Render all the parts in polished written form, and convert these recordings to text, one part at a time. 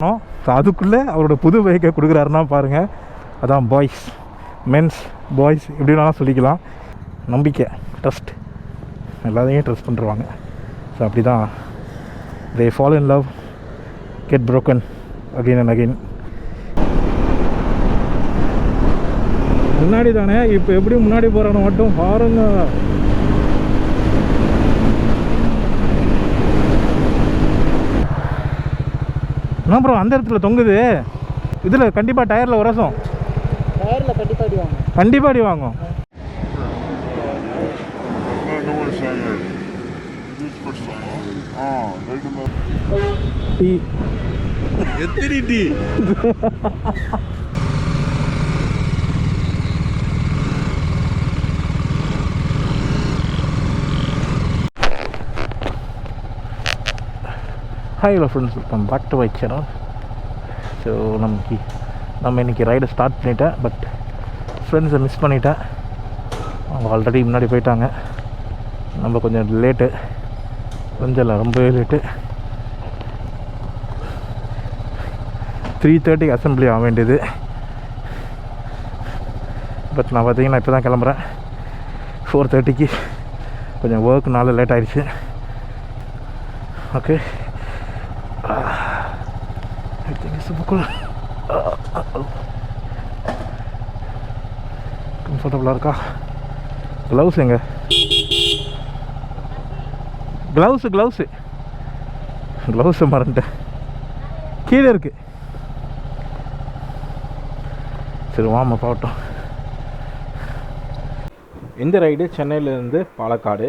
So அதுக்குள்ளே அவரோட புது பைக்கை கொடுக்குறாருன்னா பாருங்கள். அதான் பாய்ஸ், மென்ஸ், பாய்ஸ் எப்படி வேணாலும் சொல்லிக்கலாம். நம்பிக்கை, ட்ரஸ்ட், எல்லாத்தையும் ட்ரஸ்ட் பண்ணுறாங்க. ஸோ அப்படி தான் they fall in love, get broken again and again. முன்னாடி தானே, இப்போ எப்படி முன்னாடி போகிறானோ மட்டும் பாருங்க. என்ன ப்ரோ அந்த இடத்துல தொங்குது? இதில் கண்டிப்பாக டயரில் உரசும். டயரில் கண்டிப்பாக அடி வாங்கும். கண்டிப்பாக அடி வாங்கும். எத்தனை tea? Hi hello friends, welcome back to my channel. So நம்ம இன்றைக்கி ரைடை ஸ்டார்ட் பண்ணிட்டேன். பட் ஃப்ரெண்ட்ஸை மிஸ் பண்ணிட்டேன். அவங்க ஆல்ரெடி முன்னாடி போயிட்டாங்க. நம்ம கொஞ்சம் லேட்டு, கொஞ்சம் இல்லை ரொம்பவே லேட்டு. 3:30 அசம்பிளி ஆக வேண்டியது. பட் நான் பார்த்தீங்கன்னா இப்போ தான் கிளம்புறேன். 4:30 கொஞ்சம் ஒர்க்குனால லேட் ஆகிடுச்சு. ஓகே, கம்ஃபர்டபுளாக இருக்கா? க்ளவுஸ் எங்க? க்ளவுஸு மறந்துட்டேன், கீழே இருக்குது. சரி வாமா போகட்டும். இந்த ரைடு சென்னையிலேருந்து பாலக்காடு.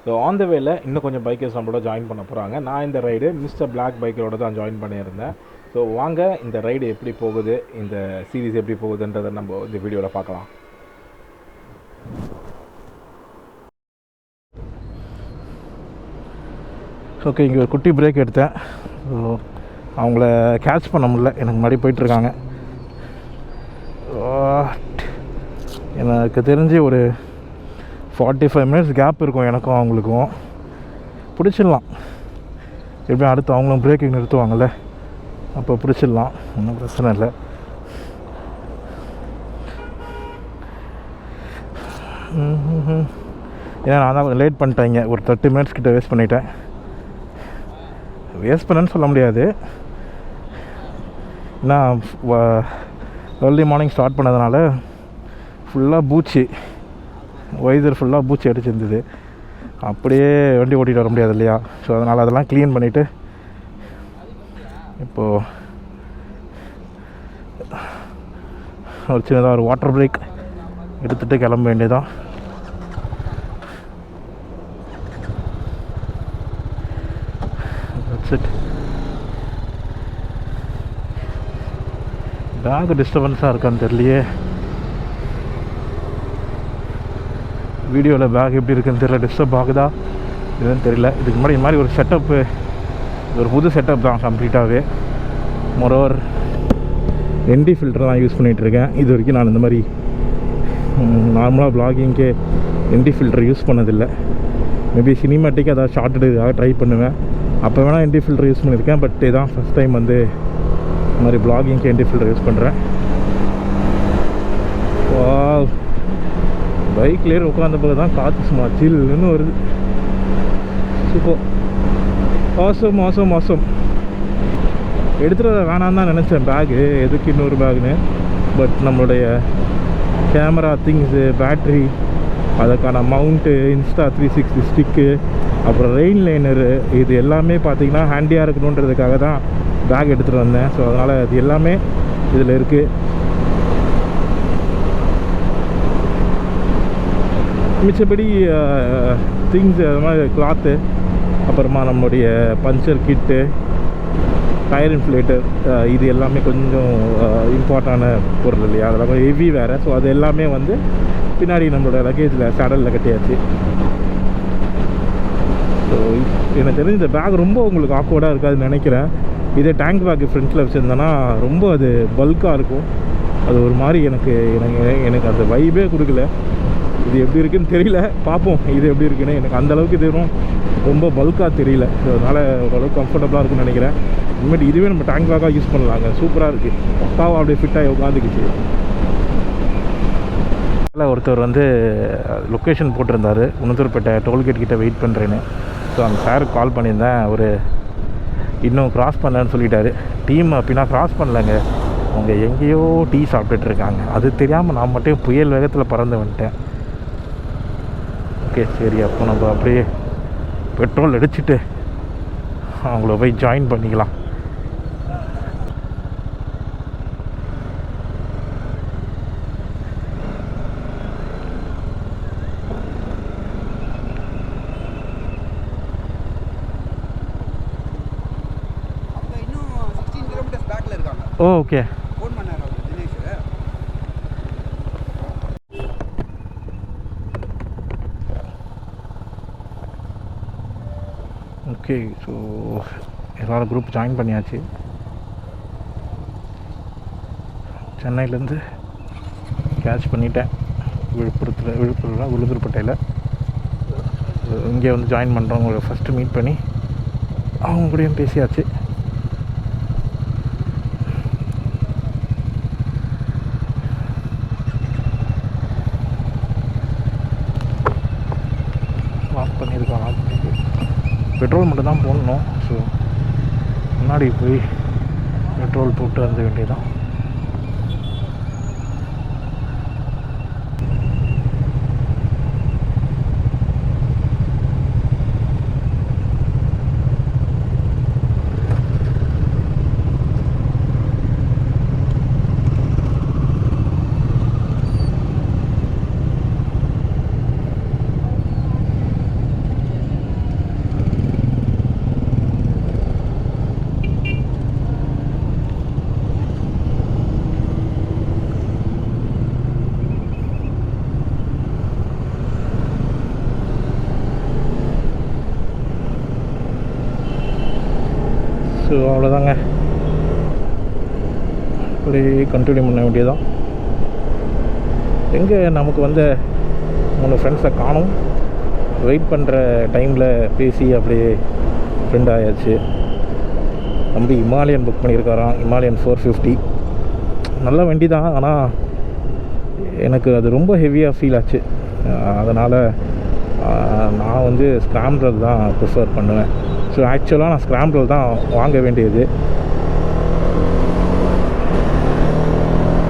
ஸோ ஆன் த வேல இன்னும் கொஞ்சம் பைக்கர்ஸ் நம்மளோட ஜாயின் பண்ண போகிறாங்க. நான் இந்த ரைடு மிஸ்டர் பிளாக் பைக்கரோட தான் ஜாயின் பண்ணியிருந்தேன். ஸோ வாங்க இந்த ரைடு எப்படி போகுது, இந்த சீரீஸ் எப்படி போகுதுன்றதை நம்ம இந்த வீடியோவில் பார்க்கலாம். ஓகே, இங்கே ஒரு குட்டி பிரேக் எடுத்தேன். ஸோ அவங்கள கேட்ச் பண்ண முடியல, எனக்கு முன்னாடி போயிட்டுருக்காங்க. எனக்கு தெரிஞ்சு ஒரு 45 மினிட்ஸ் கேப் இருக்கும் எனக்கும் அவங்களுக்கும். பிடிச்சிடலாம் எப்படியும். அடுத்து அவங்களும் பிரேக்கிங் நிறுத்துவாங்கள்ல, அப்போ பிடிச்சிடலாம், ஒன்றும் பிரச்சனை இல்லை. ஏன்னா நான் தான் கொஞ்சம் லேட் பண்ணிட்டேங்க. ஒரு 30 மினிட்ஸ் கிட்ட வேஸ்ட் பண்ணிட்டேன். வேஸ்ட் பண்ணேன்னு சொல்ல முடியாது, ஏன்னா ஏர்லி மார்னிங் ஸ்டார்ட் பண்ணதுனால ஃபுல்லாக பூச்சி, வைசர் ஃபுல்லாக பூச்சி அடிச்சிருந்தது. அப்படியே வண்டி ஓட்டிகிட்டு வர முடியாது இல்லையா? ஸோ அதனால் அதெல்லாம் க்ளீன் பண்ணிவிட்டு இப்போது ஒரு சின்னதாக ஒரு வாட்டர் பிரேக் எடுத்துகிட்டு கிளம்ப வேண்டியதான். பேக் டிஸ்டர்பன்ஸாக இருக்கான்னு தெரியலையே. வீடியோவில் பேக் எப்படி இருக்குன்னு தெரியல, டிஸ்டர்ப் ஆகுதா இதுன்னு தெரியல. இதுக்கு முன்னாடி இந்த மாதிரி ஒரு செட்டப்பு, ஒரு புது செட்டப் தான் கம்ப்ளீட்டாகவே. மொரோவர் என்டி ஃபில்டர் தான் யூஸ் பண்ணிகிட்ருக்கேன். இது வரைக்கும் நான் இந்த மாதிரி நார்மலாக ப்ளாகிங்க்கே என்டி ஃபில்டர் யூஸ் பண்ணதில்லை. மேபி சினிமேட்டிக் அதாவது ஷார்ட் இதுக்காக ட்ரை பண்ணுவேன். அப்போ வேணால் என்டி ஃபில்டர் யூஸ் பண்ணியிருக்கேன். பட் இதான் ஃபஸ்ட் டைம் வந்து இந்த மாதிரி ப்ளாகிங்க்கு என்டி ஃபில்டர் யூஸ் பண்ணுறேன். பைக்லேயே உட்காந்த போது தான் காற்று சும்மா சில்லுன்னு வருது. சூப்பர், மாதம் எடுத்துகிட்டு வேணான்னு தான் நினச்சேன் பேகு, எதுக்கு இன்னொரு பேகுன்னு. பட் நம்மளுடைய கேமரா திங்ஸு, பேட்ரி, அதுக்கான மவுண்ட்டு, இன்ஸ்டா 360 ஸ்டிக்கு, அப்புறம் ரெயின் லைனரு, இது எல்லாமே பார்த்திங்கன்னா ஹேண்டியாக இருக்கணுன்றதுக்காக தான் பேக் எடுத்துகிட்டு வந்தேன். ஸோ அதனால் அது எல்லாமே இதில் இருக்குது. மிச்சபடி திங்ஸு, அது மாதிரி கிளாத்து, அப்புறமா நம்மளுடைய பஞ்சர் கிட்டு, டயர் இன்ஃப்ளேட்டர், இது எல்லாமே கொஞ்சம் இம்பார்ட்டான பொருள் இல்லையா? அதெல்லாம் கொஞ்சம் ஹெவி வேறு. ஸோ அது எல்லாமே வந்து பின்னாடி நம்மளோட லக்கேஜில் சேடலில் கட்டியாச்சு. ஸோ எனக்கு தெரிஞ்ச இந்த பேக் ரொம்ப உங்களுக்கு ஆக்வர்டாக இருக்காதுன்னு நினைக்கிறேன். இதே டேங்க் பேக்கு ஃப்ரண்ட்டில் வச்சுருந்தேன்னா ரொம்ப அது பல்காக இருக்கும். அது ஒரு மாதிரி எனக்கு அந்த வைபே கொடுக்கல. இது எப்படி இருக்குன்னு தெரியல, பார்ப்போம் இது எப்படி இருக்குன்னு. எனக்கு அந்தளவுக்கு இது ரொம்ப பல்காக தெரியல. ஸோ அதனால் ஓரளவுக்கு கம்ஃபர்டபுளாக இருக்குன்னு நினைக்கிறேன். இனிமேட்டு இதுவே நம்ம டேங்க் பேக்காக யூஸ் பண்ணலாங்க. சூப்பராக இருக்குது. பக்காவாக அப்படியே ஃபிட்டாகி உட்காந்துக்குச்சு. ஒருத்தர் வந்து லொக்கேஷன் போட்டிருந்தார், உணத்தூர்பேட்டை டோல்கேட் கிட்டே வெயிட் பண்ணுறேன்னு. ஸோ அந்த சாருக்கு கால் பண்ணியிருந்தேன். அவர் இன்னும் க்ராஸ் பண்ணலன்னு சொல்லிட்டாரு. டீம் அப்படின்னா க்ராஸ் பண்ணலைங்க, அவங்க எங்கேயோ டீ சாப்பிட்டுட்ருக்காங்க. அது தெரியாமல் நான் மட்டும் புயல் வேகத்தில் பறந்து வந்துட்டேன். ஓகே சரி, அப்போ நம்ம அப்படியே பெட்ரோல் அடிச்சுட்டு அவங்கள போய் ஜாயின் பண்ணிக்கலாம். ஓகே ஃபோன் பண்ணாரு தினேஷ். ஓகே ஸோ எல்லோரும் குரூப் ஜாயின் பண்ணியாச்சு. சென்னையிலேருந்து கேட்ச் பண்ணிட்டேன். விழுப்புரம் உளுந்தூர்பேட்டையில் இங்கே வந்து ஜாயின் பண்ணுறவங்க ஃபஸ்ட்டு மீட் பண்ணி அவங்க கூடயும் பேசியாச்சு. பெட்ரோல் மட்டும் தான் போடணும். ஸோ முன்னாடி போய் பெட்ரோல் போட்டு வந்து வேண்டியதான். ஸோ அவ்வளோதாங்க, அப்படியே கண்டினியூ பண்ண வேண்டியதான். எங்கே நமக்கு வந்து 3 ஃப்ரெண்ட்ஸை காணும். வெயிட் பண்ணுற டைமில் பேசி அப்படியே ஃப்ரெண்ட் ஆயாச்சு. தம்பி இமாலயன் புக் பண்ணியிருக்காராம், இமாலயன் 450. நல்ல வண்டி தான், ஆனால் எனக்கு அது ரொம்ப ஹெவியாக ஃபீல் ஆச்சு. அதனால் நான் வந்து ஸ்க்ராம்பிள் தான் ப்ரிஃபர் பண்ணுவேன். ஸோ ஆக்சுவலாக நான் ஸ்க்ராம்பிள் தான் வாங்க வேண்டியது.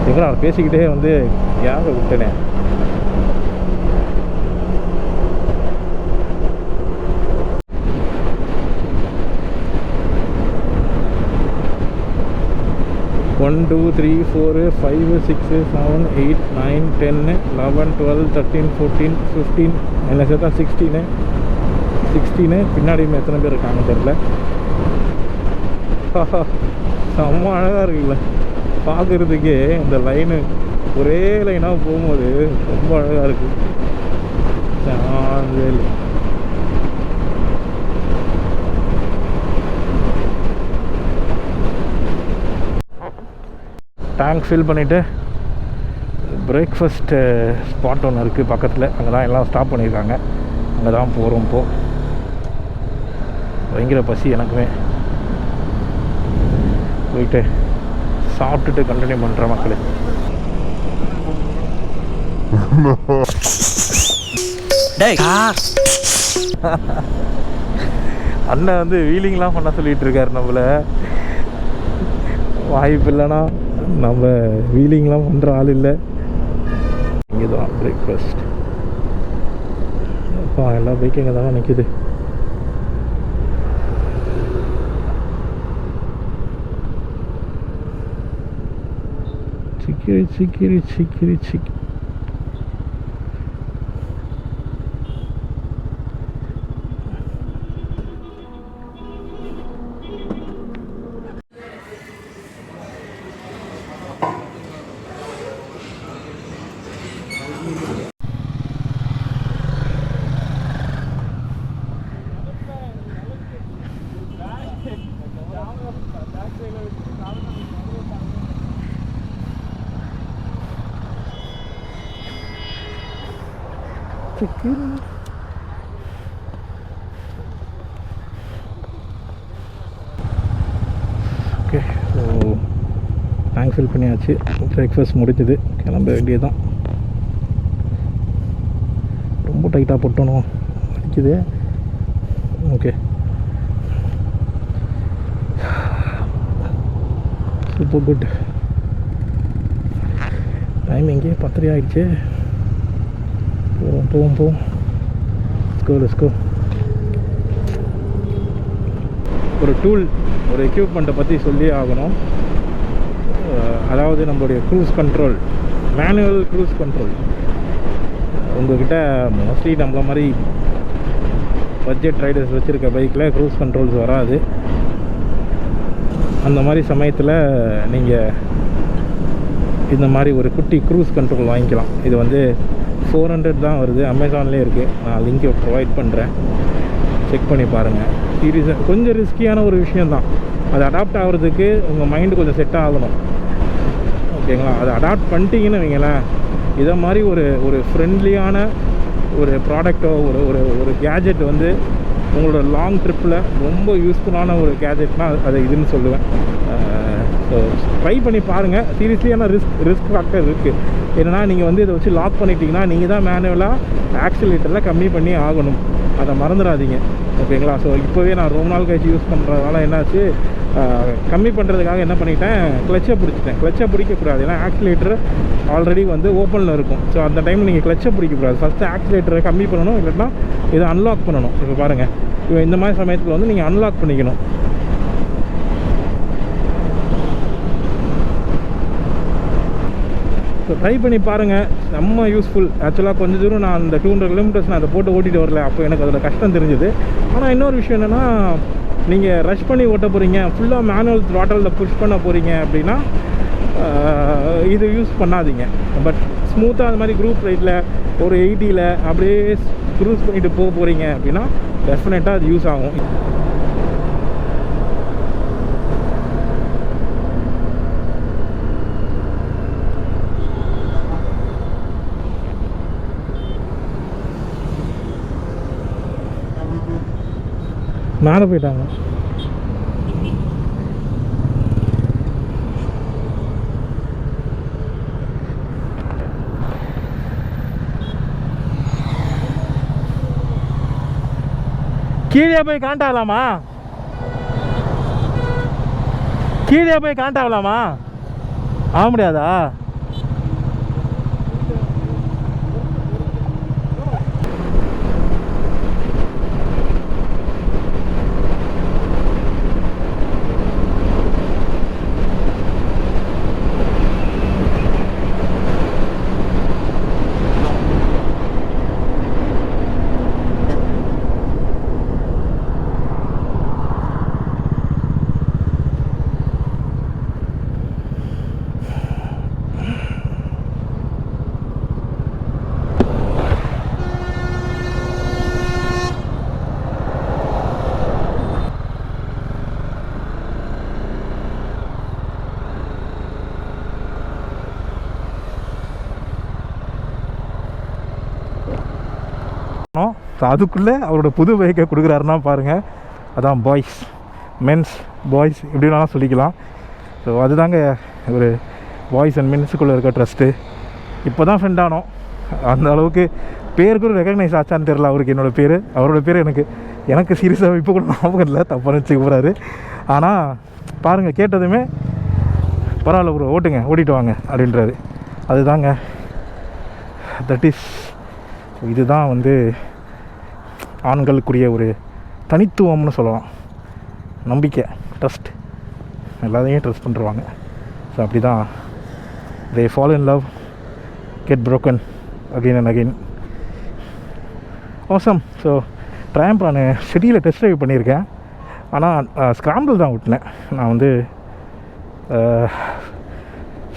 எங்கே நான் பேசிக்கிட்டே வந்து ஏங்க விட்டேனே. ஒன் 2 3 4 5 6 7 8 9 10 11 12 13 14 15 என்ன சேர்த்தா 16 பின்னாடி எத்தனை பேர் இருக்காங்க தெரியல. செம்ம அழகாக இருக்குல்ல பார்க்குறதுக்கே. இந்த லைனு ஒரே லைனாக போகும்போது ரொம்ப அழகாக இருக்குது. டேங்க் ஃபில் பண்ணிவிட்டு பிரேக்ஃபாஸ்ட்டு ஸ்பாட் ஒன்று இருக்குது பக்கத்தில். அங்கே தான் எல்லாம் ஸ்டாப் பண்ணியிருக்காங்க. அங்கே தான் போகிறோம். இப்போது பயங்கர பசி எனக்குமே. போயிட்டு சாப்பிட்டுட்டு கண்டினியூ பண்ணுற மக்களே. அண்ணன் வந்து வீலிங்லாம் பண்ண சொல்லிகிட்டு இருக்காரு நம்மளை. வாய்ப்பு இல்லைன்னா நம்ம வீலிங்லாம் பண்ணுற ஆள் இல்லை. இங்கே தான் பிரேக்ஃபாஸ்ட். அப்பா எல்லா பைக்கும் இங்கே தானே நிற்கிது. சிக்கிரி. டேங்க் ஃபில் பண்ணியாச்சு. பிரேக்ஃபாஸ்ட் முடிஞ்சது, கிளம்ப வேண்டியது தான். ரொம்ப டைட்டாக போட்டணும், அடிக்குது. Okay, super good. டைம் எங்கேயே 10 ஆகிடுச்சு. போவோம். Let's go. ஒரு டூல், ஒரு எக்யூப்மெண்ட்டை பற்றி சொல்லி ஆகணும். அதாவது நம்மளுடைய cruise control, manual cruise control. உங்கள்கிட்ட மோஸ்ட்லி நம்மள மாதிரி பட்ஜெட் ரைடர்ஸ் வச்சுருக்க பைக்கில் க்ரூஸ் கண்ட்ரோல்ஸ் வராது. அந்த மாதிரி சமயத்தில் நீங்கள் இந்த மாதிரி ஒரு குட்டி க்ரூஸ் கண்ட்ரோல் வாங்கிக்கலாம். இது வந்து 400 தான் வருது, அமேசான்லேயே இருக்குது. நான் லிங்க்கை ப்ரொவைட் பண்ணுறேன், செக் பண்ணி பாருங்கள். சீரியஸாக கொஞ்சம் ரிஸ்கியான ஒரு விஷயந்தான். அது அடாப்ட் ஆகிறதுக்கு உங்கள் மைண்டு கொஞ்சம் செட் ஆகணும், ஓகேங்களா? அதை அடாப்ட் பண்ணிட்டீங்கன்னு வைங்களேன், இதை மாதிரி ஒரு ஃப்ரெண்ட்லியான ஒரு ப்ராடக்டோ ஒரு கேஜெட் வந்து உங்களோட லாங் ட்ரிப்பில் ரொம்ப யூஸ்ஃபுல்லான ஒரு கேஜெட்னால் அதை இதுன்னு சொல்லுவேன். ஸோ ட்ரை பண்ணி பாருங்கள். சீரியஸ்லி ஆனால் ரிஸ்க் ஃபேக்டர் இருக்குது. என்னென்னா நீங்கள் வந்து இதை வச்சு லாக் பண்ணிட்டீங்கன்னா நீங்கள் தான் மேனுவலாக ஆக்சிலேட்டரில் கம்மி பண்ணி ஆகணும், அதை மறந்துடாதீங்க, ஓகேங்களா? ஸோ இப்போவே நான் ரொம்ப நாள் கழிச்சு யூஸ் பண்ணுறதுனால என்னாச்சு, கம்மி பண்ணுறதுக்காக என்ன பண்ணிட்டேன், கிளச்சை பிடிக்கக்கூடாது. ஏன்னா ஆக்சிலேட்டர் ஆல்ரெடி வந்து ஓப்பனில் இருக்கும். ஸோ அந்த டைமில் நீங்கள் கிளச்சை பிடிக்கக்கூடாது. ஃபஸ்ட்டு ஆக்சிலேட்டரை கம்மி பண்ணணும், இல்லைன்னா இதை அன்லாக் பண்ணணும். இப்போ பாருங்கள், இப்போ இந்த மாதிரி சமயத்தில் வந்து நீங்கள் அன்லாக் பண்ணிக்கணும். ஸோ ட்ரை பண்ணி பாருங்கள், செம்ம யூஸ்ஃபுல். ஆக்சுவலாக கொஞ்சம் தூரம் நான் அந்த 200 கிலோமீட்டர்ஸ் நான் அதை போட்டு ஓட்டிகிட்டு வரல, அப்போ எனக்கு அதில் கஷ்டம் தெரிஞ்சுது. ஆனால் இன்னொரு விஷயம் என்னென்னா, நீங்கள் ரஷ் பண்ணி ஓட்ட போகிறீங்க, ஃபுல்லாக மேனுவல் த்ராட்டலில் புஷ் பண்ண போகிறீங்க அப்படின்னா இது யூஸ் பண்ணாதீங்க. பட் ஸ்மூத்தாக அந்த மாதிரி குரூப் ரைட்டில் ஒரு 80ல் அப்படியே க்ரூஸ் பண்ணிட்டு போக போகிறீங்க அப்படின்னா டெஃபினட்டாக அது யூஸ் ஆகும். மேலே போயிட்டாங்க. கீழே போய் காண்ட் ஆகலாமா? ஆக முடியாதா? ஸோ அதுக்குள்ளே அவரோட புது பைக்கை கொடுக்குறாருன்னா பாருங்கள், அதான் பாய்ஸ், மென்ஸ் பாய்ஸ் இப்படி வேணாலும் சொல்லிக்கலாம். ஸோ அதுதாங்க ஒரு பாய்ஸ் அண்ட் மென்ஸுக்குள்ளே இருக்க ட்ரஸ்ட்டு. இப்போ தான் ஃப்ரெண்ட் ஆனோம், அந்த அளவுக்கு பேருக்கும் ரெகக்னைஸ் ஆச்சான்னு தெரில அவருக்கு. என்னோடய பேர், அவரோட பேர் எனக்கு சீரியஸாக இப்போ கூட ஞாபகம் இல்லை, தப்பாக நினச்சி போகிறாரு. ஆனால் பாருங்கள், கேட்டதுமே பரவாயில்ல ப்ரோ, ஓட்டிட்டு வாங்க அப்படின்றாரு. அதுதாங்க இதுதான் வந்து ஆண்களுக்குரிய ஒரு தனித்துவம்னு சொல்லலாம். நம்பிக்கை, ட்ரஸ்ட், எல்லாத்தையும் ட்ரஸ்ட் பண்ணுறாங்க. ஸோ அப்படி தான் they fall in love, get broken again and again. awesome. So triumph நான் சிட்டியில் டெஸ்ட் ட்ரைவ் பண்ணியிருக்கேன், ஆனால் ஸ்க்ராம்பிள் தான் விட்டினேன். நான் வந்து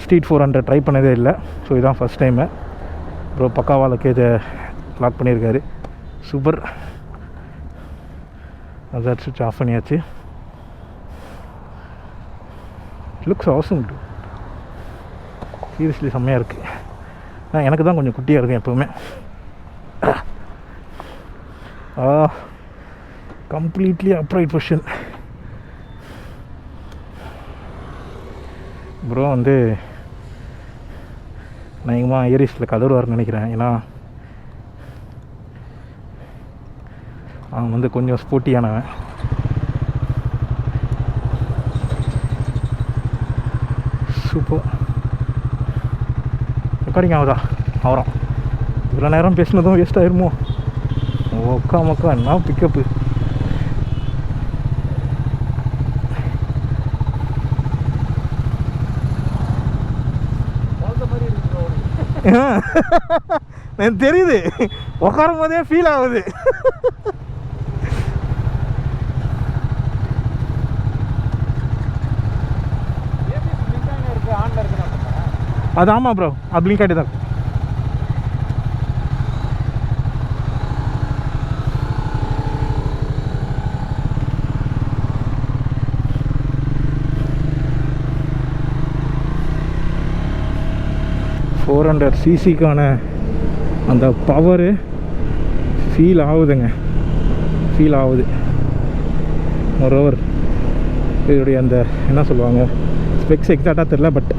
ஸ்ட்ரீட் 400 ட்ரை பண்ணதே இல்லை. ஸோ இதுதான் ஃபஸ்ட் டைமு. அப்புறம் பக்காவாக லக்கேஜை லாக் பண்ணியிருக்காரு, சூப்பர். அதான் சுவிட்ச் ஆஃப் பண்ணியாச்சு. லுக்ஸ் அவசம் டூ, சீரியஸ்லி செம்மையாக இருக்குது. நான் எனக்கு தான் கொஞ்சம் குட்டியாக இருக்கேன் எப்போவுமே. Completely upright position. ப்ரோ வந்து நான் ஏரிஸில் கதறுவார்னு நினைக்கிறேன். ஏன்னா அவன் வந்து கொஞ்சம் ஸ்போர்ட்டியானவன். சூப்பர். ரெக்கார்டிங் ஆகுதா? அவரம் இவ்வளோ நேரம் பேசினதும் வேஸ்ட் ஆயிருமோ? ஒக்கா மக்கா என்ன பிக்கப்பு. எனக்கு தெரியுது, உட்காரும் போதே ஃபீல் ஆகுது. அது ஆமாம் ப்ரோ, அது லிங்க் ஆகிட்டு தான். சிசிக்கான அந்த பவரு ஃபீல் ஆகுதுங்க, ஃபீல் ஆகுது. மொரோவர் இதோடைய அந்த என்ன சொல்லுவாங்க, ஸ்பெக்ஸ் எக்ஸாக்டாக தெரில, பட்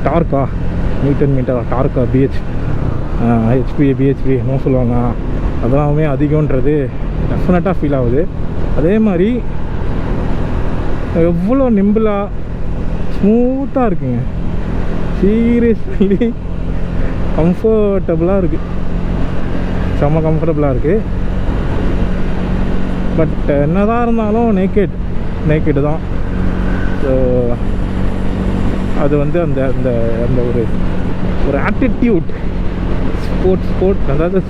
டார்க்கா மீட்டர் டார்க்கா ஹெச்பி பிஹெச்பி என்ன சொல்லுவாங்க, அதெல்லாமே அதிகன்றது டெஃபினட்டாக ஃபீல் ஆகுது. அதே மாதிரி எவ்வளோ நிம்பிளாக ஸ்மூத்தாக இருக்குங்க. சீரியஸ்லி கம்ஃபர்டபுளாக இருக்குது, செம்ம கம்ஃபர்டபுளாக இருக்குது. பட் என்னதான் இருந்தாலும் நேக்கெடு தான். ஸோ அது வந்து அந்த அந்த அந்த ஒரு ஆட்டிடியூட் ஸ்போர்ட் அதாவது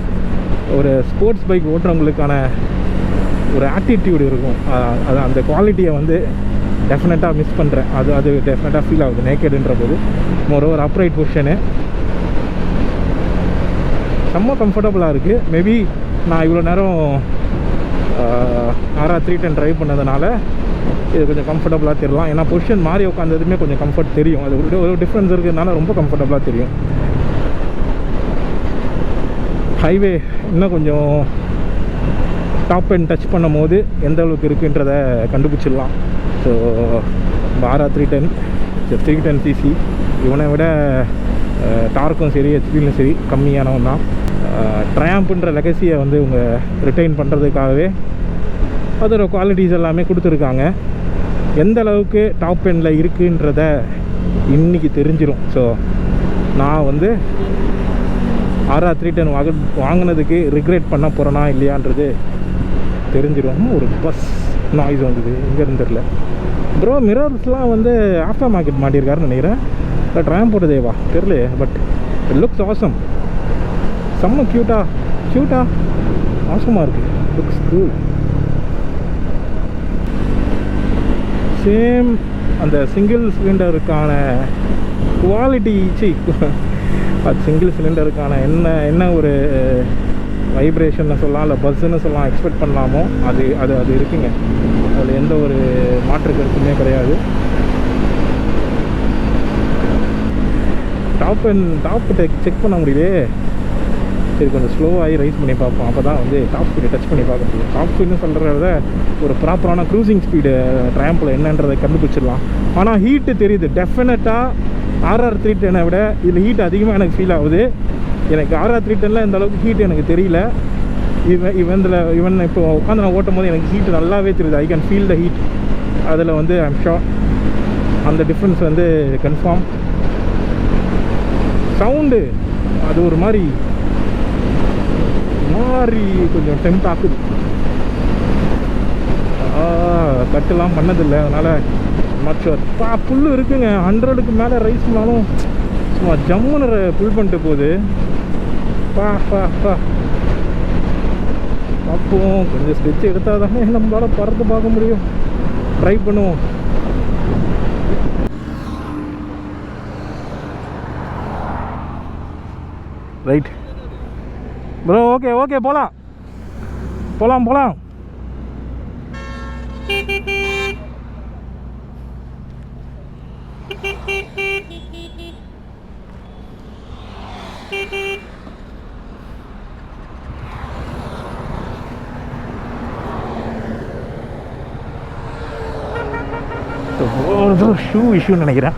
ஒரு ஸ்போர்ட்ஸ் பைக் ஓட்டுறவங்களுக்கான ஒரு ஆட்டிடியூட் இருக்கும். அது அந்த குவாலிட்டியை வந்து டெஃபினட்டாக மிஸ் பண்ணுறேன். அது டெஃபினட்டாக ஃபீல் ஆகுது நேக்கெடுன்ற போது. ஒரு அப்ரைட் பொசிஷனு செம்ம கம்ஃபர்டபுளாக இருக்குது. மேபி நான் இவ்வளோ நேரம் RR 310 ட்ரைவ் பண்ணதுனால இது கொஞ்சம் கம்ஃபர்டபுளாக தெரியலாம். ஏன்னா பொசிஷன் மாறி உட்காந்ததுமே கொஞ்சம் கம்ஃபர்ட் தெரியும். அது ஒரு டிஃப்ரென்ஸ் இருக்கிறதுனால ரொம்ப கம்ஃபர்டபுளாக தெரியும். ஹைவே இன்னும் கொஞ்சம் டாப் எண்ட் டச் பண்ணும் போது எந்த அளவுக்கு இருக்குன்றதை கண்டுபிடிச்சிடலாம். ஸோ RR 310 சிசி இவனை விட டார்க்கும் சரி ஹெச்பிலும் சரி கம்மியானவன் தான். ட்ரையம்ப்ன்ற லெகசியை வந்து இவங்க ரிட்டைன் பண்ணுறதுக்காகவே அதோட குவாலிட்டிஸ் எல்லாமே கொடுத்துருக்காங்க. எந்த அளவுக்கு டாப் எண்டில் இருக்குன்றத இன்றைக்கி தெரிஞ்சிடும். ஸோ நான் வந்து RR 310 வாங்கினதுக்கு ரிக்ரெட் பண்ண போகிறேனா இல்லையான்றது தெரிஞ்சிடும். ஒரு பஸ் நாய்ஸ் வந்தது இங்கேருந்து தெரில. ப்ரோ மிரர்ஸ்லாம் வந்து ஆஃப்டர் மார்க்கெட் மாட்டியிருக்காருன்னு நினைக்கிறேன். ட்ரையம் போட்டதேவா தெரில, பட் இட் லுக்ஸ் ஆசம். செம்ம க்யூட்டாக ஆசமாக இருக்குது. Looks cool. சேம் அந்த சிங்கிள் சிலிண்டருக்கான குவாலிட்டி அது சிங்கிள் சிலிண்டருக்கான என்ன ஒரு வைப்ரேஷன்னு சொல்லலாம், இல்லை பஸ்ஸுன்னு சொல்லலாம், எக்ஸ்பெக்ட் பண்ணலாமோ அது அது அது இருக்குங்க. அதில் எந்த ஒரு மாற்று கருத்துமே கிடையாது. டாப் செக் பண்ண முடியலே. சரி கொஞ்சம் ஸ்லோவாகி ரைஸ் பண்ணி பார்ப்போம். அப்போ தான் வந்து டாப் ஸ்பீடை டச் பண்ணி பார்க்க முடியும். டாப் ஸ்பீடுன்னு சொல்கிறத ஒரு ப்ராப்பரான க்ரூசிங் ஸ்பீடு ட்ரையம்பில் என்னன்றதை கண்டுபிடிச்சிடலாம். ஆனால் ஹீட்டு தெரியுது டெஃபினட்டாக. RR 310 விட இதில் ஹீட் அதிகமாக எனக்கு ஃபீல் ஆகுது. எனக்கு RR 310 இந்த அளவுக்கு ஹீட் எனக்கு தெரியல. இவன் இப்போ உட்காந்து நான் ஓட்டும் போது எனக்கு ஹீட் நல்லாவே தெரியுது. I can feel the heat. அதில் வந்து ஐம் ஷோர் அந்த டிஃப்ரென்ஸ் வந்து கன்ஃபார்ம். சவுண்டு அது ஒரு மாதிரி கொஞ்சம் டெம்ட் ஆக்குது. கட்டெல்லாம் பண்ணதில்லை, அதனால் நாட் ஷுர். புல் இருக்குங்க. 100க்கு மேலே ரைஸ் பண்ணாலும் சும்மா ஜம்முன்னு புல் பண்ணிட்டு போகுது. பார்ப்போம். கொஞ்சம் ஸ்கெட்ச் எடுத்தால் தானே நம்மளால் பறந்து பார்க்க முடியும். ட்ரை பண்ணுவோம். ரைட் ப்ரோ, ஓகே போகலாம். ஷூ இஷ்யூன்னு நினைக்கிறேன்,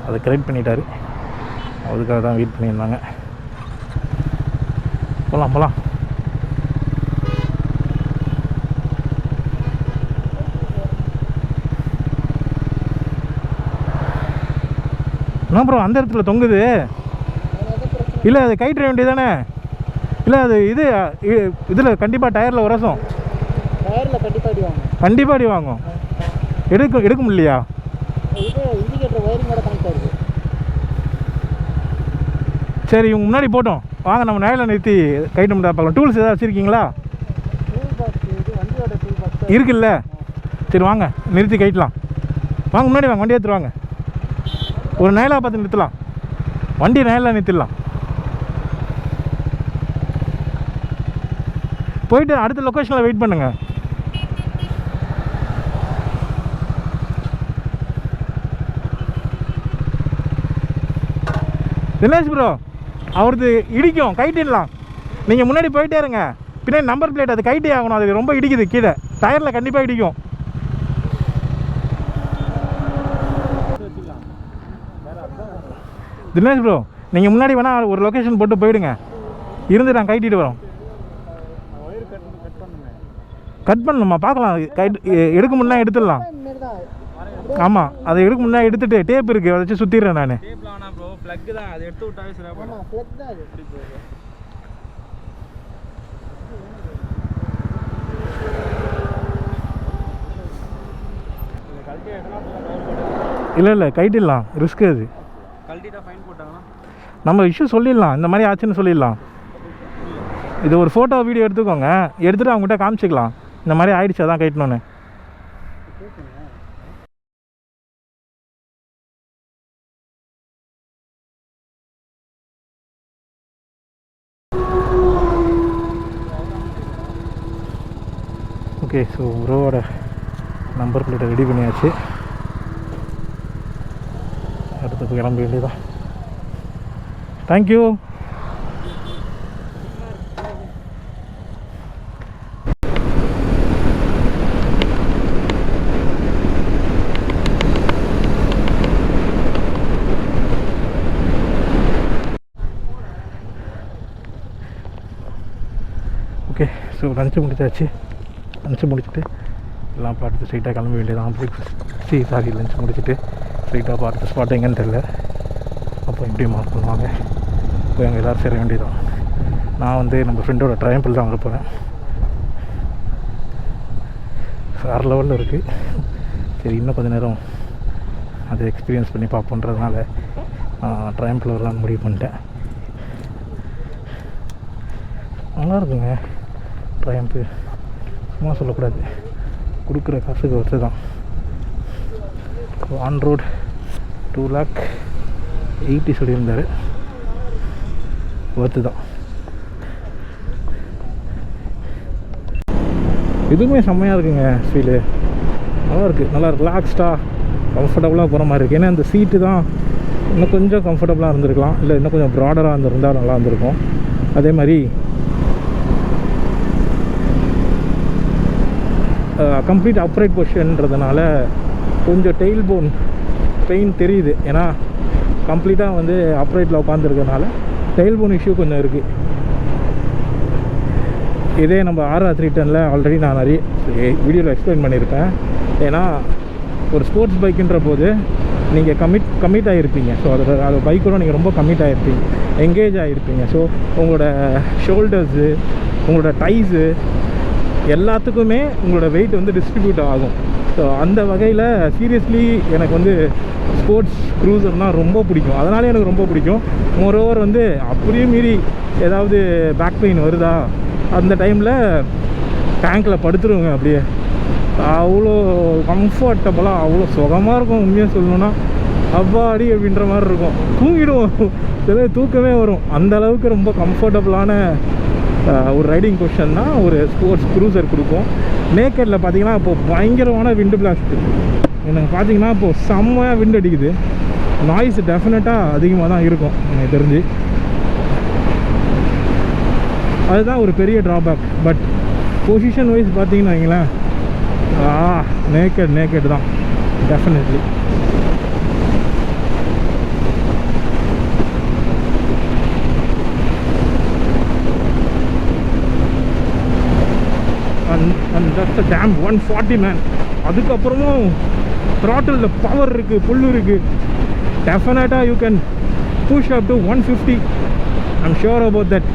அதை கரெக்ட் பண்ணிட்டாரு. அதுக்காக தான் வெயிட் பண்ணியிருந்தாங்க. போகலாம். என்ன ப்ரோ அந்த இடத்துல தொங்குது? இல்லை அது கைட்டுற வேண்டியதானே? இல்லை அது இதில் கண்டிப்பாக டயரில் உரசும். டயரில் கண்டிப்பாக அடி வாங்கும். எடுக்க முடியலையா? இது இண்டிகேட்டர் ஒயரிங்கோட கனெக்ட் ஆயிருக்கு. சரி இவங்க முன்னாடி போட்டோம் வாங்க, நம்ம நேரில் நிறுத்தி கைட்டு முடியாது பார்க்கலாம். டூல்ஸ் ஏதாவது வச்சுருக்கீங்களா? டூல் பாக்ஸ் இது வண்டியோட டூல் பாக்ஸ் இருக்குல்ல? சரி வாங்க நிறுத்தி கைட்டலாம். வாங்க முன்னாடி வாங்க, வண்டி எடுத்துருவாங்க. ஒரு நேலாக பார்த்து நிறுத்தலாம், வண்டி நேரில் நிறுத்திடலாம். போயிட்டு அடுத்த லொக்கேஷனில் வெயிட் பண்ணுங்க. தினேஷ் ப்ரோ அவரது இடிக்கும், கைட்டிடலாம். நீங்கள் முன்னாடி போயிட்டே இருங்க, பின்னாடி நம்பர் பிளேட் அது கைட்டே ஆகணும். அது ரொம்ப இடிக்குது, கீழே டயரில் கண்டிப்பாக இடிக்கும். தினேஷ் ப்ரோ நீங்கள் முன்னாடி வேணால் ஒரு லொக்கேஷன் போட்டு போயிடுங்க, இருந்து நான் கைட்டிட்டு வரோம். கட் பண்ணணுமா? பார்க்கலாம், எடுக்க முன்னா எடுத்துடலாம். ஆமாம் அதை எடுக்க முன்னா எடுத்துட்டு டேப் இருக்குது அதை வச்சு சுற்றிடுறேன் நான். இல்லை கைட்டிடலாம், ரிஸ்க்கு அது. நம்ம இஷ்யூ சொல்லிடலாம், இந்த மாதிரி ஆச்சுன்னு சொல்லிடலாம். இது ஒரு ஃபோட்டோ வீடியோ எடுத்துக்கோங்க, எடுத்துகிட்டு அவங்ககிட்ட காமிச்சிக்கலாம் இந்த மாதிரி ஆயிடுச்சு அதான் கைட்டணுன்னு. ஓகே ஸோ ப்ரோவோட நம்பர் பிளேட்டை ரெடி பண்ணியாச்சு. அடுத்து கிளம்ப வேண்டியதான். தேங்க்யூ. ஓகே ஸோ லஞ்சு முடிச்சாச்சு. லஞ்சு முடிச்சுட்டு எல்லாம் பார்த்துட்டு ஸ்ட்ரைட்டாக கிளம்ப வேண்டியதான். பிரேக்ஃபாஸ்ட் லஞ்சு முடிச்சுட்டு ஸ்ட்ரைட்டாக பார்த்து ஸ்பாட் எங்கன்னு தெரியல, அப்போ எப்படி மார்க் பண்ணுவாங்க, போய் அங்கே எல்லோரும் சேர வேண்டியதான். நான் வந்து நம்ம ஃப்ரெண்டோட ட்ரையம்பிள் தான் வரப்போகிறேன். வேறு லெவலில் இருக்குது. சரி இன்னும் கொஞ்சம் நேரம் அதை எக்ஸ்பீரியன்ஸ் பண்ணி பார்ப்போன்றதுனால ட்ரையம்பிள் வரலான்னு முடிவு பண்ணிட்டேன். நல்லா இருக்குங்க ட்ரையம்பு, சும்மா சொல்லக்கூடாது, கொடுக்குற காசுக்கு வச்சு தான். ஆன் ரோட் 2,80,000 சொல்லியிருந்தார், ஒர்த்து தான். இதுவுமே செம்மையாக இருக்குங்க ஃபீலு, நல்லா இருக்குது. நல்லா ரிலாக்ஸ்டாக கம்ஃபர்டபுளாக போகிற மாதிரி இருக்குது. ஏன்னா அந்த சீட்டு தான் இன்னும் கொஞ்சம் கம்ஃபர்டபுளாக இருந்திருக்கலாம், இல்லை இன்னும் கொஞ்சம் ப்ராடராக இருந்திருந்தால் நல்லா இருந்திருக்கும். அதே மாதிரி கம்ப்ளீட் அப்ரைட் பொசிஷன்றதுனால கொஞ்சம் டெயில் போன் பெயின் தெரியுது. ஏன்னா கம்ப்ளீட்டாக வந்து அப்ரைட்டில் உட்காந்துருக்கனால டெயில் போன் இஷ்யூ கொஞ்சம் இருக்குது. இதே நம்ம R310 ஆல்ரெடி நான் நிறைய வீடியோவில் எக்ஸ்பிளைன் பண்ணியிருப்பேன். ஏன்னா ஒரு ஸ்போர்ட்ஸ் பைக்குன்ற போது நீங்கள் கமிட் ஆகிருப்பீங்க. ஸோ அது பைக்கோட நீங்கள் ரொம்ப கமிட் ஆகிருப்பீங்க, எங்கேஜ் ஆகிருப்பீங்க. ஸோ உங்களோட ஷோல்டர்ஸு, உங்களோட டைஸு எல்லாத்துக்குமே உங்களோட வெயிட் வந்து டிஸ்ட்ரிபியூட் ஆகும். ஸோ அந்த வகையில் சீரியஸ்லி எனக்கு வந்து ஸ்போர்ட்ஸ் க்ரூசர்னால் ரொம்ப பிடிக்கும். அதனாலே எனக்கு ரொம்ப பிடிக்கும். மோரோவர் வந்து அப்படியே மீறி ஏதாவது பேக் பெயின் வருதா அந்த டைமில் டேங்க்கில் படுத்துருவோங்க, அப்படியே அவ்வளோ கம்ஃபர்டபுளாக அவ்வளோ சுகமாக இருக்கும். உண்மையாக சொல்லணுன்னா அவ்வாடி அப்படின்ற மாதிரி இருக்கும், தூங்கிடுவோம், சில தூக்கமே வரும். அந்த அளவுக்கு ரொம்ப கம்ஃபர்டபுளான ஒரு ரைடிங் பொசிஷன் தான் ஒரு ஸ்போர்ட்ஸ் க்ரூசர் கொடுக்கும். நேக்கடில் பார்த்தீங்கன்னா இப்போது பயங்கரமான விண்டு பிளாஸ்ட்டு எனக்கு பார்த்தீங்கன்னா இப்போது செம்மையாக விண்டு அடிக்குது. நாய்ஸ் டெஃபினட்டாக அதிகமாக தான் இருக்கும் எனக்கு தெரிஞ்சு, அதுதான் ஒரு பெரிய ட்ராபேக். பட் பொசிஷன் வைஸ் பார்த்தீங்கன்னா வைங்களேன் நேக்கட் தான். Definitely. and that's the damn 140 man. அதுக்கப்புறமும் throttle பவர் இருக்குது, புல் இருக்குது. டெஃபினட்டாக you can push up to 150. I'm sure about that.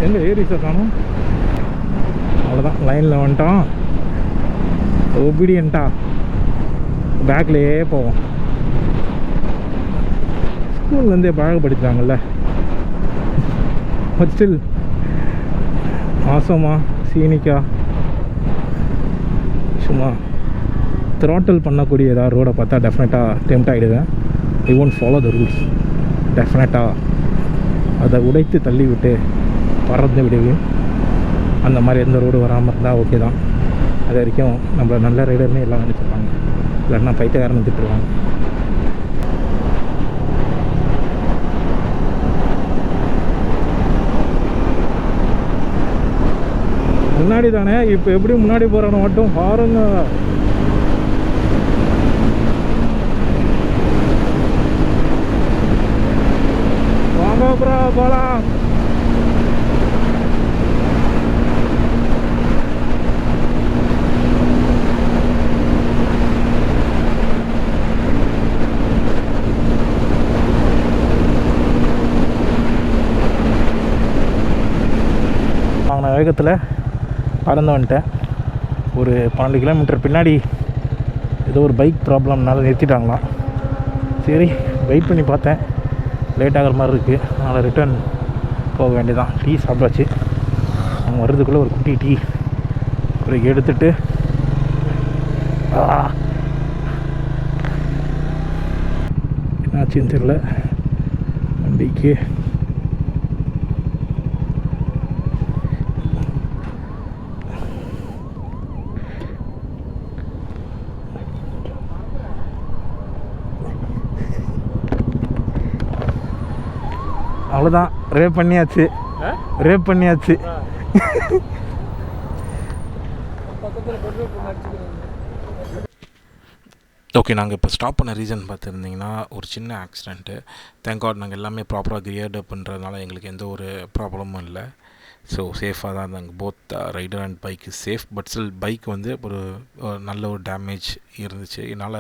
எங்கே ஏரிஸை காணும்? அவ்வளோதான், லைனில் வந்துட்டோம். ஒபீடியண்ட்டா பேக்லேயே போவோம். ஸ்கூல்லேருந்தே பழகப்படுத்தாங்கல்ல. பட் ஸ்டில் மாசமா சீனிக்கா சும்மா த்ராட்டில் பண்ணக்கூடிய ஏதாவது ரோடை பார்த்தா டெஃபினட்டாக டெம்ட் ஆகிடுவேன். I won't follow the rules. டெஃபினட்டாக அதை உடைத்து தள்ளி விட்டு பறந்து விடுவேன். அந்த மாதிரி எந்த ரோடு வராமல் இருந்தால் ஓகே தான். அது வரைக்கும் நம்மளை நல்ல ரைடர்னு எல்லாம் நினச்சிருப்பாங்க, இல்லைன்னா பைத்தியக்காரன் திட்டுருவாங்க. முன்னாடி தானே, இப்போ எப்படி முன்னாடி போகிறவனை மட்டும் ஹாரன் வாங்க ப்ரோ போகலாம். வாங்கின வேகத்தில் பறந்து வந்துட்டேன். ஒரு 12 கிலோமீட்டர் பின்னாடி ஏதோ ஒரு பைக் ப்ராப்ளம்னால நிறுத்திட்டாங்களாம். சரி வெயிட் பண்ணி பார்த்தேன், லேட் ஆகிற மாதிரி இருக்குது. அதனால் ரிட்டர்ன் போக வேண்டியதான். டீ சாப்பிடாச்சு. அவங்க வர்றதுக்குள்ளே ஒரு குட்டி டீ ஒரு எடுத்துட்டு என்னாச்சுன்னு தெரியல வண்டிக்கு. அவ்வளோதான், ரேப் பண்ணியாச்சு. ஓகே, நாங்கள் இப்போ ஸ்டாப் பண்ண ரீசன் பார்த்துருந்தீங்கன்னா ஒரு சின்ன ஆக்சிடெண்ட்டு. தேங்க் காட் நாங்கள் எல்லாமே ப்ராப்பராக கிரியர்ட் அப் பண்ணுறதுனால எங்களுக்கு எந்த ஒரு ப்ராப்ளமும் இல்லை. ஸோ சேஃபாக தான் இருந்தாங்க. Both rider and bike is but still bike வந்து ஒரு நல்ல ஒரு டேமேஜ் இருந்துச்சு. என்னால்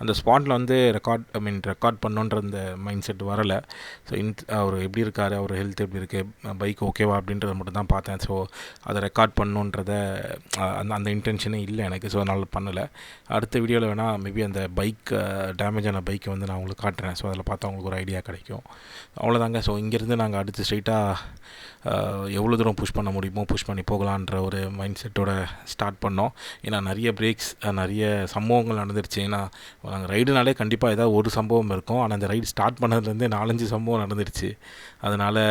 அந்த ஸ்பாட்டில் வந்து ரெக்கார்ட் பண்ணுன்ற அந்த மைண்ட் செட் வரலை. ஸோ அவர் எப்படி இருக்கார், அவர் ஹெல்த் எப்படி இருக்குது, பைக் ஓகேவா அப்படின்றத மட்டும் தான் பார்த்தேன். ஸோ அதை ரெக்கார்ட் பண்ணுன்றத அந்த இன்டென்ஷனே இல்லை எனக்கு. ஸோ அதனால் பண்ணலை. அடுத்த வீடியோவில் வேணால் மேபி அந்த பைக் டேமேஜ் ஆன பைக்கை வந்து நான் உங்களுக்கு காட்டுறேன். ஸோ அதில் பார்த்தா உங்களுக்கு ஒரு ஐடியா கிடைக்கும். அவ்வளோதாங்க. ஸோ இங்கேருந்து நாங்கள் அடுத்து ஸ்ட்ரைட்டாக எவ்வளோ தூரம் புஷ் பண்ண முடியுமோ புஷ் பண்ணி போகலான்ற ஒரு மைண்ட் செட்டோட ஸ்டார்ட் பண்ணோம். ஏன்னா நிறைய பிரேக்ஸ், நிறைய சம்பவங்கள் நடந்துருச்சு. ஏன்னா நாங்கள் ரைடுனாலே கண்டிப்பாக ஏதாவது ஒரு சம்பவம் இருக்கும். ஆனால் அந்த ரைடு ஸ்டார்ட் பண்ணதுலேருந்தே 4-5 சம்பவம் நடந்துருச்சு. அதனால்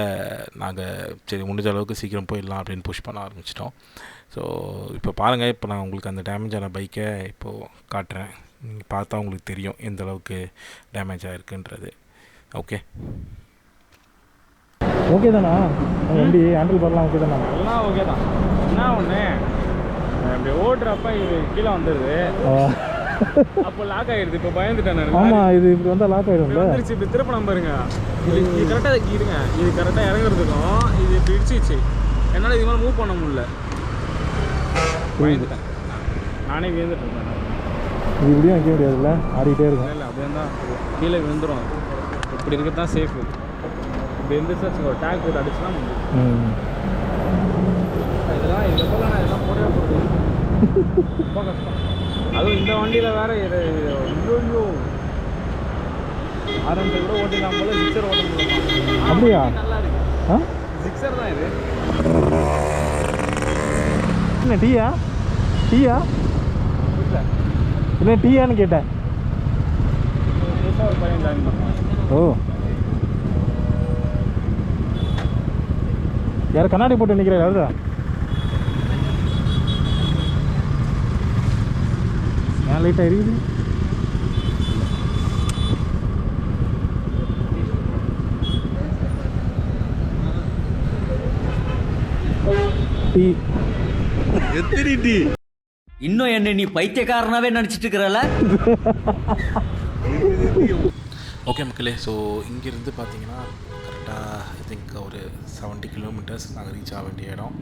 நாங்கள் சரி முடிஞ்ச அளவுக்கு சீக்கிரம் போயிடலாம் அப்படின்னு புஷ் பண்ண ஆரம்பிச்சிட்டோம். ஸோ இப்போ பாருங்கள், இப்போ நான் உங்களுக்கு அந்த டேமேஜ் ஆன பைக்கை இப்போது காட்டுறேன். நீங்கள் பார்த்தா உங்களுக்கு தெரியும் எந்த அளவுக்கு டேமேஜ் ஆகிருக்குன்றது. ஓகே ஓகே தானா வண்டி ஹேண்டில் பண்ணலாம்? ஓகே தானா? எல்லாம் ஓகே தான். என்ன ஒன்று இப்படி ஓட்டுறப்ப இது கீழே வந்துடுது, அப்போ லாக் ஆகிடுது. இப்போ பயந்துட்டேன் நான். ஆமாம், இது இப்படி வந்தால் லாக் ஆகிடும்ல. வந்துருச்சு. இப்படி திருப்ப நம்பருங்க, இது கரெக்டாக இருங்க. இது கரெக்டாக இறங்குறதுக்கும் இது இப்படி இடிச்சிச்சு. என்னால் இது மேலே மூவ் பண்ண முடியல, பயந்துட்டேன். நானே விழுந்துட்டேன். இது இப்படியும் வைக்க முடியாதுல்ல, ஆடிக்கிட்டே இருக்கும். இல்லை அப்படியே தான் கீழே விழுந்துடும். இப்படி இருக்கிறது தான் சேஃபு. இப்படி இருந்துச்சு ஒரு டேக் போட்டு அடிச்சுனா இதெல்லாம் இதுக்கப்புறம் நான் இதெல்லாம் போடவே போடுறது ரொம்ப கஷ்டம். அதுவும் இந்த வண்டியில் வேறு இது ஐயோ ஆரம்பத்தை கூட ஓட்டிடலாம் போல. சிக்ஸர் ஓட்ட முடியும். அப்படியா? நல்லா இருக்கு. சிக்ஸர் தான் இது. என்ன டீயா? இல்லை டீயான்னு கேட்டேன். ஒரு பையன் ஜாயின் பண்ணேன். ஓ, யார் கண்ணாடி போட்டு நிற்கிறேன்? யாருதா? ஏன் லைட்டாக இருக்குது? டீ. எத்தனை டீ? இன்னும் என்ன நீ பைத்தியக்காரனாவே நினச்சிட்டு இருக்கிறல? ஓகே மக்களே, ஸோ இங்கேருந்து பார்த்தீங்கன்னா கரெக்டாக ஐ திங்க் ஒரு 70 கிலோமீட்டர்ஸ் நாங்கள் ரீச் ஆக வேண்டிய இடம்.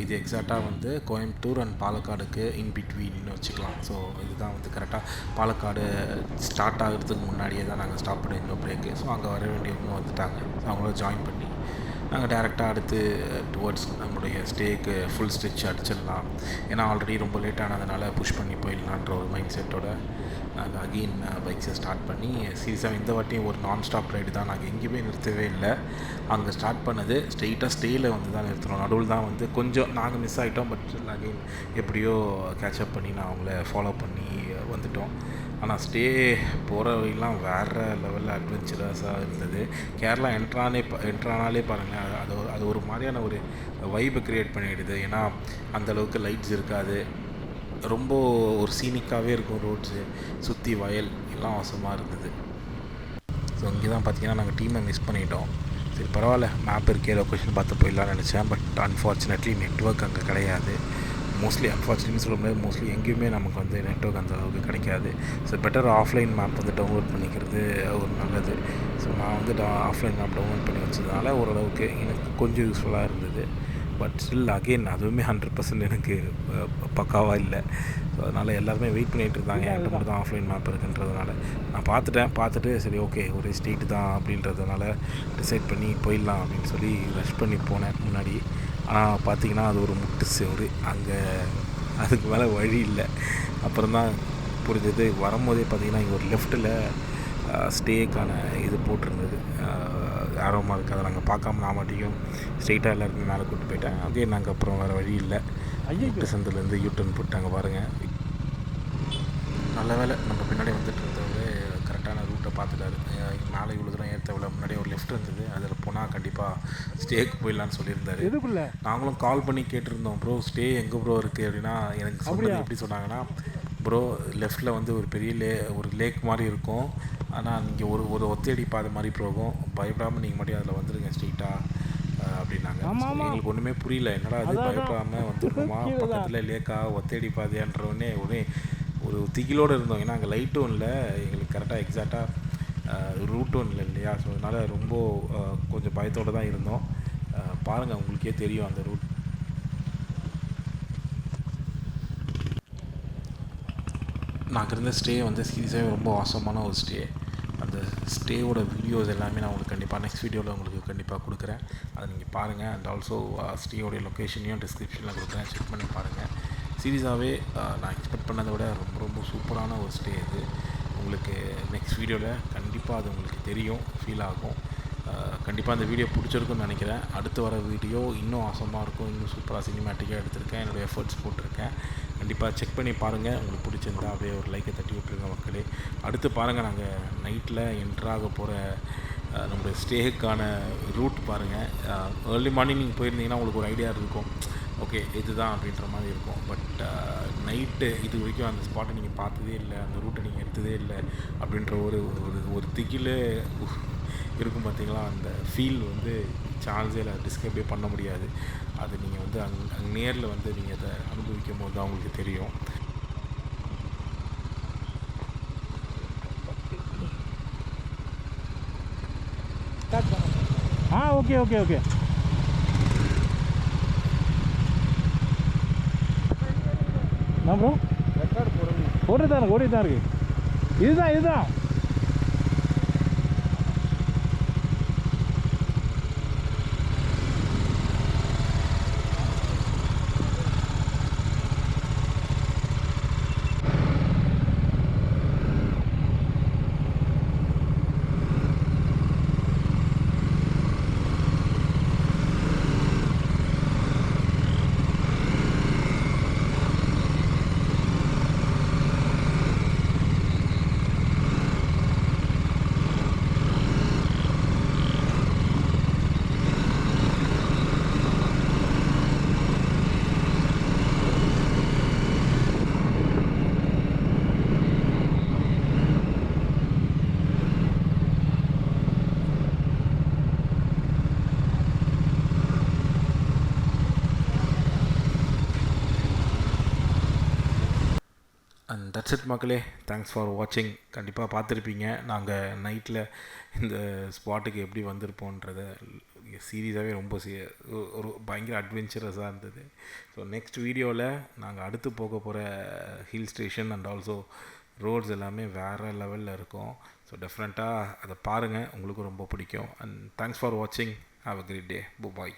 இது எக்ஸாக்டாக வந்து கோயம்புத்தூர் அண்ட் பாலக்காடுக்கு இன் பிட்வீன்னு வச்சுக்கலாம். ஸோ இதுதான் வந்து கரெக்டாக பாலக்காடு ஸ்டார்ட் ஆகிறதுக்கு முன்னாடியே தான் நாங்கள் ஸ்டாப் பண்ணியிருந்தோம் பிரேக்கு. ஸோ அங்கே வர வேண்டியவங்க வந்துட்டாங்க. ஸோ அவங்கள ஜாயின் பண்ணி நாங்கள் டேரெக்டாக அடுத்து டுவர்ட்ஸ் நம்மளுடைய ஸ்டேக்கு ஃபுல் ஸ்டிச் அடிச்சிடலாம். ஏன்னா ஆல்ரெடி ரொம்ப லேட் ஆனதுனால புஷ் பண்ணி போயிடலான்ற ஒரு மைண்ட் செட்டோட நாங்கள் அகெயின் பைக்ஸை ஸ்டார்ட் பண்ணி சீரியஸாக இந்த வாட்டியும் ஒரு நான் ஸ்டாப் ரைடு தான். நாங்கள் எங்கேயுமே நிறுத்தவே இல்லை. அங்கே ஸ்டார்ட் பண்ணது ஸ்ட்ரெயிட்டாக ஸ்டேயில் வந்து தான் நிறுத்தினோம். நடுவில் தான் வந்து கொஞ்சம் நாங்கள் மிஸ் ஆகிட்டோம். பட் அகெயின் எப்படியோ கேட்சப் பண்ணி நான் அவங்கள ஃபாலோ பண்ணி வந்துட்டோம். ஆனால் ஸ்டே போகிற வழிலாம் வேறு லெவலில் அட்வென்ச்சரஸாக இருந்தது. கேரளா என்ட்ரானாலே பாருங்கள், அது ஒரு மாதிரியான ஒரு வைப்பை க்ரியேட் பண்ணிவிடுது. ஏன்னா அந்தளவுக்கு லைட்ஸ் இருக்காது, ரொம்ப ஒரு சீனிக்காகவே இருக்கும். ரோட்ஸு சுற்றி வயல் எல்லாம் அவசரமாக இருந்தது. ஸோ இங்கே தான் பார்த்தீங்கன்னா நாங்கள் டீமை மிஸ் பண்ணிட்டோம். சரி பரவாயில்ல, மேப் இருக்கே, லொக்கேஷன் பார்த்து போயிடலான்னு நினச்சேன். பட் அன்ஃபார்ச்சுனேட்லி நெட்ஒர்க் அங்கே கிடையாது. மோஸ்ட்லி அன்ஃபார்ச்சுனேட்லி சொல்ல முடியாது, மோஸ்ட்லி எங்கேயுமே நமக்கு வந்து நெட்ஒர்க் அந்த அளவுக்கு கிடைக்காது. ஸோ பெட்டர் ஆஃப்லைன் மேப் வந்து டவுன்லோட் பண்ணிக்கிறது ஒரு நல்லது. ஸோ நான் வந்து ஆஃப்லைன் மேப் டவுன்லோட் பண்ணி வச்சதுனால ஓரளவுக்கு எனக்கு கொஞ்சம் யூஸ்ஃபுல்லாக இருந்தது. பட் ஸ்டில் அகெயின் அதுவுமே 100% எனக்கு பக்காவாக இல்லை. ஸோ அதனால் எல்லாருமே வெயிட் பண்ணிகிட்டு இருந்தாங்க. என்கிட்ட மட்டும் தான் ஆஃப்லைன் மேப் இருக்குன்றதுனால நான் பார்த்துட்டு சரி ஓகே ஒரு ஸ்டேட்டு தான் அப்படின்றதுனால டிசைட் பண்ணி போயிடலாம் அப்படின்னு சொல்லி ரஷ் பண்ணி போனேன் முன்னாடி. ஆனால் பார்த்தீங்கன்னா அது ஒரு முட்டு செவரு, அங்கே அதுக்கு மேலே வழி இல்லை. அப்புறம் தான் புரிஞ்சது. வரும்போதே பார்த்தீங்கன்னா இங்கே ஒரு லெஃப்ட்டில் ஸ்டேக்கான இது போட்டிருந்தது, ஆரோ மார்க். அதை நாங்கள் பார்க்காம நான் மாட்டியும் ஸ்ட்ரெயிட்டாக எல்லாருமே மேலே கூப்பிட்டு போயிட்டேன். அதே நாங்கள் அப்புறம் வேறு வழி இல்லை, முட்டு சந்திலேருந்து யூட்டர்ன் போட்டாங்க பாருங்கள். நல்ல வேலை நம்ம பின்னாடி வந்துட்டு இருந்தவர் கரெக்டான ரூட்டை பார்த்துட்டாரு. மேலே இவ்வளோ தூரம் ஏற்றவில்லை, முன்னாடியே ஒரு லெஃப்ட் இருந்தது, அதில் போனால் கண்டிப்பாக ஸ்டேக்கு போயிடலான்னு சொல்லியிருந்தாரு. நாங்களும் கால் பண்ணி கேட்டிருந்தோம், ப்ரோ ஸ்டே எங்கே ப்ரோ இருக்குது அப்படின்னா. எனக்கு சொன்னது எப்படி சொன்னாங்கன்னா, ப்ரோ லெஃப்ட்டில் வந்து ஒரு பெரிய ஒரு லேக் மாதிரி இருக்கும், ஆனால் நீங்கள் ஒரு ஒத்தடி பாதை மாதிரி போகும், பயப்படாமல் நீங்கள் மட்டும் அதில் வந்துடுங்க ஸ்ட்ரெயிட்டாக அப்படின்னாங்க. எங்களுக்கு ஒன்றுமே புரியல, என்னடா அது பயப்படாமல் வந்துருக்கோமா, பக்கத்தில் லேக்கா ஒத்தடி பாதையான்றவுடனே ஒரு திகிலோடு இருந்தோம். ஏன்னா அங்கே லைட்டும் இல்லை, எங்களுக்கு கரெக்டாக எக்ஸாக்டாக ரூட்டும் இல்லை இல்லையா. ஸோ அதனால் ரொம்ப கொஞ்சம் பயத்தோடு தான் இருந்தோம். பாருங்கள் உங்களுக்கே தெரியும் அந்த ரூட். நாங்கள் இருந்த ஸ்டே வந்து சீரியஸாகவே ரொம்ப அவசரமான ஒரு ஸ்டே. அந்த ஸ்டேவோட வீடியோஸ் எல்லாமே நான் உங்களுக்கு கண்டிப்பாக நெக்ஸ்ட் வீடியோவில் உங்களுக்கு கண்டிப்பாக கொடுக்குறேன், அதை நீங்கள் பாருங்கள். அண்ட் ஆல்சோ ஸ்டேயோடைய லொக்கேஷனையும் டிஸ்கிரிப்ஷனில் கொடுக்குறேன், செக் பண்ணி பாருங்கள். சீரியஸாகவே நான் எக்ஸ்பெக்ட் பண்ணதை விட ரொம்ப சூப்பரான ஒரு ஸ்டே இது. உங்களுக்கு நெக்ஸ்ட் வீடியோவில் கண்டிப்பாக அது உங்களுக்கு தெரியும், ஃபீல் ஆகும். கண்டிப்பாக அந்த வீடியோ பிடிச்சிருக்குன்னு நினைக்கிறேன். அடுத்து வர வீடியோ இன்னும் அவசரமாக இருக்கும், இன்னும் சூப்பராக சினிமேட்டிக்காக எடுத்திருக்கேன், என்னோடய எஃபர்ட்ஸ் போட்டிருக்கேன். கண்டிப்பாக செக் பண்ணி பாருங்கள். உங்களுக்கு பிடிச்சிருந்தா அப்படியே ஒரு லைக்கை தட்டி விட்டுருங்க மக்களே. அடுத்து பாருங்கள், நாங்கள் நைட்டில் என்ட்ராக போகிற நம்மளுடைய ஸ்டேக்கான ரூட் பாருங்கள். ஏர்லி மார்னிங் நீங்கள் போயிருந்தீங்கன்னா உங்களுக்கு ஒரு ஐடியா இருக்கும், ஓகே இதுதான் அப்படின்ற மாதிரி இருக்கும். பட் நைட்டு இது வரைக்கும் அந்த ஸ்பாட்டை நீங்கள் பார்த்ததே இல்லை, அந்த ரூட்டை நீங்கள் எடுத்ததே இல்லை அப்படின்ற ஒரு திகில் இருக்கும் பார்த்தீங்களா. அந்த ஃபீல் வந்து சான்ஸே இல்லை, டிஸ்கிரைபே பண்ண முடியாது. அது நீங்கள் வந்து அங்கே நேரில் வந்து நீங்கள் அதை அனுபவிக்கும் போது தான் உங்களுக்கு தெரியும். ஓகே ஓகே ஓகே ப்ரோ ஓடிட்டு தான் இருக்கு. இதுதான் அண்ட் தட்ஸ் இட் மக்களே, தேங்க்ஸ் ஃபார் வாட்சிங். கண்டிப்பாக பார்த்துருப்பீங்க நாங்கள் நைட்டில் இந்த ஸ்பாட்டுக்கு எப்படி வந்திருப்போன்றத. சீரியஸாகவே ரொம்ப ஒரு பயங்கர அட்வென்ச்சரஸாக இருந்தது. ஸோ நெக்ஸ்ட் வீடியோவில் நாங்கள் அடுத்து போக போகிற hill station and also roads எல்லாமே வேறு லெவலில் இருக்கும். ஸோ டெஃபினட்டாக அதை பாருங்கள், உங்களுக்கும் ரொம்ப பிடிக்கும். அண்ட் தேங்க்ஸ் ஃபார் வாட்சிங். Have a great day. Bye.